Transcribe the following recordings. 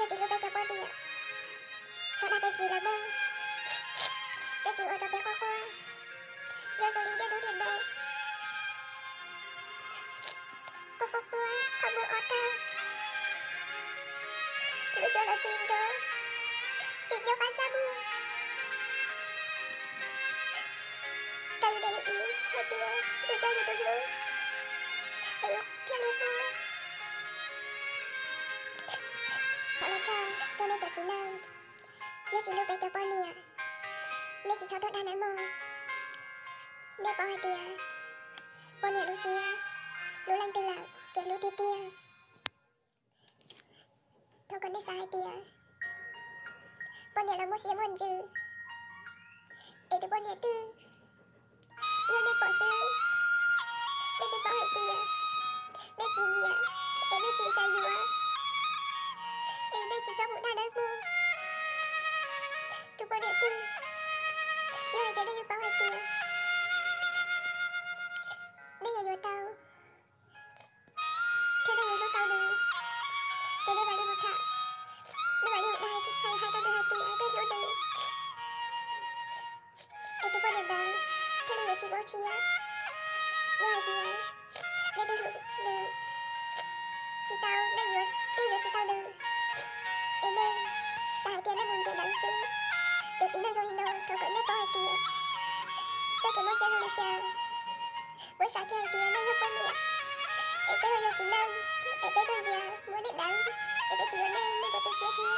giờ chị lúc bé cho con đi ạ. Sao đã biết gì là mơ. Để chị ôn cho bé qua. Giờ rồi đi đến đủ điểm đâu. Qua, không muốn ôn đâu. Lúc cho là chị đó. Chị nhớ cả xa mưa. Tay đầy ý, hai tia, rồi cho giờ được luôn. Ê, kia lên qua. Họ là cho nên tụi chị nàng. Giờ chị lúc bé cho con nè. Nên chị sao tốt đàn ấy mơ. Nên bỏ hai tia. Con nè Lucia. Lũ lanh tư lạc, kẻ lũ tia. Thôi con đi xa hai tia. Con nè là một xe môn chứ. Ê tụi con nè tư. Giờ nên bỏ tư. Nên tư bỏ hai tia. Nên chị nè. Ê nên chị xa dùa. Ê nên chị sao một đàn ấy mơ. Tụi con nè tư. Giờ hai tia nên bỏ hai tia. Nên giờ tao. Thế nên giờ tao đi. Thế nên bà đi một thả. Nên bà đi một đài. Hai tao đi hai tia. Biết lũ đi. Ê tụi con nè bà. Thế nên giờ chị bỏ chị á. Giờ hai tia. Nên tôi lũ đi. Chị tao. Nên giờ chị tao đi. Ê nên. Sao hai tia nó buồn dễ đáng xưa. Để tí nữa rồi đi đâu. Cậu vẫn nên bỏ hai tia. Cho cái mốt xe rồi đi chờ. Bữa sáng kia hai tia nó giúp con mẹ. Ê bây giờ chị nâng. Ê bây con giờ muốn định đánh. Ê bây chị ở đây nên có tụi xe kia.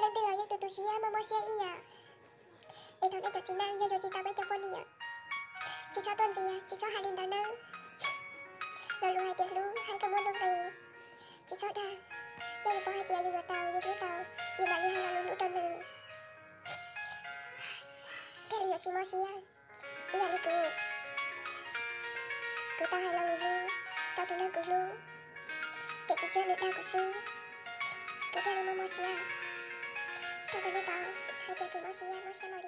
Lên từ là tụi xe mà mua xe ý à. Ê thôi tụi chị nâng. Giờ rồi chị tao bây cho con đi à. Chị sao tuần gì à. Chị sao hai đình tao nâng. Rồi lũ hai tia lũ. Hai cái môn đông tì. Chị sao ra. Giờ đi bỏ hai tia dù tao dù lũ tao. Dù mà đi hai là lũ tao nữ. Thế là giờ chị mua xe. Ý là đi cứu. Cứu tao hai là lũ. Tao tụi nâng cứu lũ. Để chị chưa được đau của sư. Cứu theo đi mua xe. Tao có đi bảo. Hai tia kì mua xe mà đi.